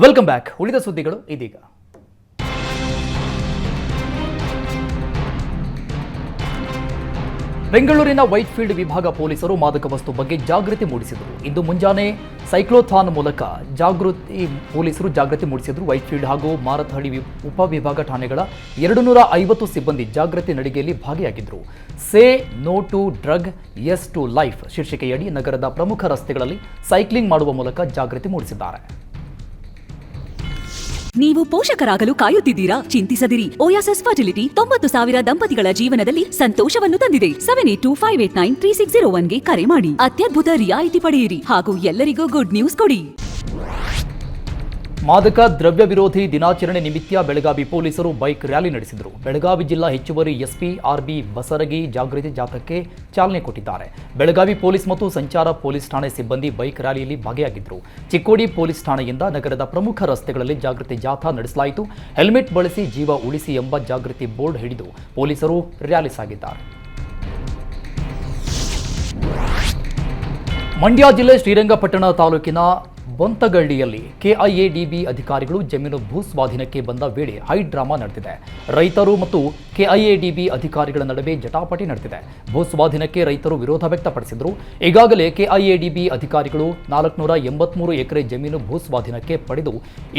Welcome back. ಉಳಿದ ಸುದ್ದಿಗಳು ಇದೀಗ. ಬೆಂಗಳೂರಿನ ವೈಟ್ಫೀಲ್ಡ್ ವಿಭಾಗ ಪೊಲೀಸರು ಮಾದಕ ವಸ್ತು ಬಗ್ಗೆ ಜಾಗೃತಿ ಮೂಡಿಸಿದರು. ಇಂದು ಮುಂಜಾನೆ ಸೈಕ್ಲೋಥಾನ್ ಮೂಲಕ ಪೊಲೀಸರು ಜಾಗೃತಿ ಮೂಡಿಸಿದರು. ವೈಟ್ಫೀಲ್ಡ್ ಹಾಗೂ ಮಾರತಹಳ್ಳಿ ಉಪವಿಭಾಗ ಠಾಣೆಗಳ 250 ಸಿಬ್ಬಂದಿ ಜಾಗೃತಿ ನಡಿಗೆಯಲ್ಲಿ ಭಾಗಿಯಾಗಿದ್ದರು. Say no to drug, yes to life ಶೀರ್ಷಿಕೆಯಡಿ ನಗರದ ಪ್ರಮುಖ ರಸ್ತೆಗಳಲ್ಲಿ ಸೈಕ್ಲಿಂಗ್ ಮಾಡುವ ಮೂಲಕ ಜಾಗೃತಿ ಮೂಡಿಸಿದ್ದಾರೆ. ನೀವು ಪೋಷಕರಾಗಲು ಕಾಯುತ್ತಿದ್ದೀರಾ? ಚಿಂತಿಸದಿರಿ. ಓಯಾಸಿಸ್ ಫರ್ಟಿಲಿಟಿ 90,000 ದಂಪತಿಗಳ ಜೀವನದಲ್ಲಿ ಸಂತೋಷವನ್ನು ತಂದಿದೆ. 7825893601ಗೆ ಕರೆ ಮಾಡಿ. ಅತ್ಯದ್ಭುತ ರಿಯಾಯಿತಿ ಪಡೆಯಿರಿ ಹಾಗೂ ಎಲ್ಲರಿಗೂ ಗುಡ್ ನ್ಯೂಸ್ ಕೊಡಿ. ಮಾದಕ ದ್ರವ್ಯ ವಿರೋಧಿ ದಿನಾಚರಣೆ ನಿಮಿತ್ತ ಬೆಳಗಾವಿ ಪೊಲೀಸರು ಬೈಕ್ ರ್ಯಾಲಿ ನಡೆಸಿದರು. ಬೆಳಗಾವಿ ಜಿಲ್ಲಾ ಹೆಚ್ಚುವರಿ ಎಸ್ಪಿ ಆರ್ಬಿ ಬಸರಗಿ ಜಾಗೃತಿ ಜಾಥಾಕ್ಕೆ ಚಾಲನೆ ಕೊಟ್ಟಿದ್ದಾರೆ. ಬೆಳಗಾವಿ ಪೊಲೀಸ್ ಮತ್ತು ಸಂಚಾರ ಪೊಲೀಸ್ ಠಾಣೆ ಸಿಬ್ಬಂದಿ ಬೈಕ್ ರ್ಯಾಲಿಯಲ್ಲಿ ಭಾಗಿಯಾಗಿದ್ದರು. ಚಿಕ್ಕೋಡಿ ಪೊಲೀಸ್ ಠಾಣೆಯಿಂದ ನಗರದ ಪ್ರಮುಖ ರಸ್ತೆಗಳಲ್ಲಿ ಜಾಗೃತಿ ಜಾಥಾ ನಡೆಸಲಾಯಿತು. ಹೆಲ್ಮೆಟ್ ಬಳಸಿ ಜೀವ ಉಳಿಸಿ ಎಂಬ ಜಾಗೃತಿ ಬೋರ್ಡ್ ಹಿಡಿದು ಪೊಲೀಸರು ರ್ಯಾಲಿ ಸಾಗಿದ್ದಾರೆ. ಮಂಡ್ಯ ಜಿಲ್ಲೆ ಶ್ರೀರಂಗಪಟ್ಟಣ ತಾಲೂಕಿನ ಬೊಂತಗಳ್ಳಿಯಲ್ಲಿ ಕೆಐಎಡಿಬಿ ಅಧಿಕಾರಿಗಳು ಜಮೀನು ಭೂಸ್ವಾಧೀನಕ್ಕೆ ಬಂದ ವೇಳೆ ಹೈ ಡ್ರಾಮಾ ನಡೆದಿದೆ. ರೈತರು ಮತ್ತು ಕೆಐಎಡಿಬಿ ಅಧಿಕಾರಿಗಳ ನಡುವೆ ಜಟಾಪಟಿ ನಡೆದಿದೆ. ಭೂಸ್ವಾಧೀನಕ್ಕೆ ರೈತರು ವಿರೋಧ ವ್ಯಕ್ತಪಡಿಸಿದರು. ಈಗಾಗಲೇ ಕೆಐಎಡಿಬಿ ಅಧಿಕಾರಿಗಳು 483 ಎಕರೆ ಜಮೀನು ಭೂಸ್ವಾಧೀನಕ್ಕೆ ಪಡೆದು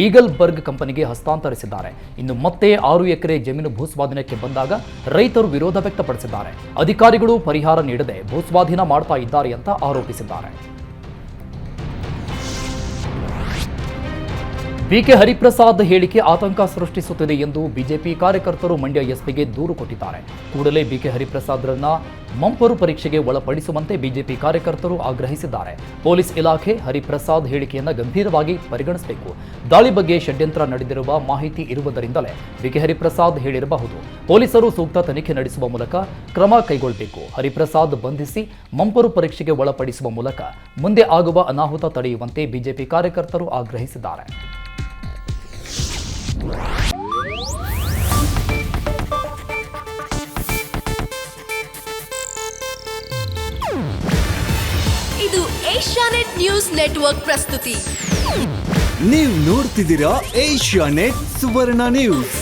ಈಗಲ್ ಬರ್ಗ್ ಕಂಪನಿಗೆ ಹಸ್ತಾಂತರಿಸಿದ್ದಾರೆ. ಇನ್ನು ಮತ್ತೆ 6 ಎಕರೆ ಜಮೀನು ಭೂಸ್ವಾಧೀನಕ್ಕೆ ಬಂದಾಗ ರೈತರು ವಿರೋಧ ವ್ಯಕ್ತಪಡಿಸಿದ್ದಾರೆ. ಅಧಿಕಾರಿಗಳು ಪರಿಹಾರ ನೀಡದೆ ಭೂಸ್ವಾಧೀನ ಮಾಡ್ತಾ ಇದ್ದಾರೆ ಅಂತ ಆರೋಪಿಸಿದ್ದಾರೆ. ಬಿಕೆ ಹರಿಪ್ರಸಾದ್ ಹೇಳಿಕೆ ಆತಂಕ ಸೃಷ್ಟಿಸುತ್ತಿದೆ ಎಂದು ಬಿಜೆಪಿ ಕಾರ್ಯಕರ್ತರು ಮಂಡ್ಯ ಎಸ್ಪಿಗೆ ದೂರು ಕೊಟ್ಟಿದ್ದಾರೆ. ಕೂಡಲೇ ಬಿಕೆ ಹರಿಪ್ರಸಾದ್ರನ್ನ ಮಂಪರು ಪರೀಕ್ಷೆಗೆ ಒಳಪಡಿಸುವಂತೆ ಬಿಜೆಪಿ ಕಾರ್ಯಕರ್ತರು ಆಗ್ರಹಿಸಿದ್ದಾರೆ. ಪೊಲೀಸ್ ಇಲಾಖೆ ಹರಿಪ್ರಸಾದ್ ಹೇಳಿಕೆಯನ್ನು ಗಂಭೀರವಾಗಿ ಪರಿಗಣಿಸಬೇಕು. ದಾಳಿ ಬಗ್ಗೆ ಷಡ್ಯಂತ್ರ ನಡೆದಿರುವ ಮಾಹಿತಿ ಇರುವುದರಿಂದಲೇ ಬಿಕೆ ಹರಿಪ್ರಸಾದ್ ಹೇಳಿರಬಹುದು. ಪೊಲೀಸರು ಸೂಕ್ತ ತನಿಖೆ ನಡೆಸುವ ಮೂಲಕ ಕ್ರಮ ಕೈಗೊಳ್ಳಬೇಕು. ಹರಿಪ್ರಸಾದ್ ಬಂಧಿಸಿ ಮಂಪರು ಪರೀಕ್ಷೆಗೆ ಒಳಪಡಿಸುವ ಮೂಲಕ ಮುಂದೆ ಆಗುವ ಅನಾಹುತ ತಡೆಯುವಂತೆ ಬಿಜೆಪಿ ಕಾರ್ಯಕರ್ತರು ಆಗ್ರಹಿಸಿದ್ದಾರೆ. ಇದು ಏಷ್ಯಾನೆಟ್ ನ್ಯೂಸ್ ನೆಟ್ವರ್ಕ್ ಪ್ರಸ್ತುತಿ. ನೀವು ನೋಡ್ತಿದ್ದೀರಾ ಏಷ್ಯಾನೆಟ್ ಸುವರ್ಣ ನ್ಯೂಸ್.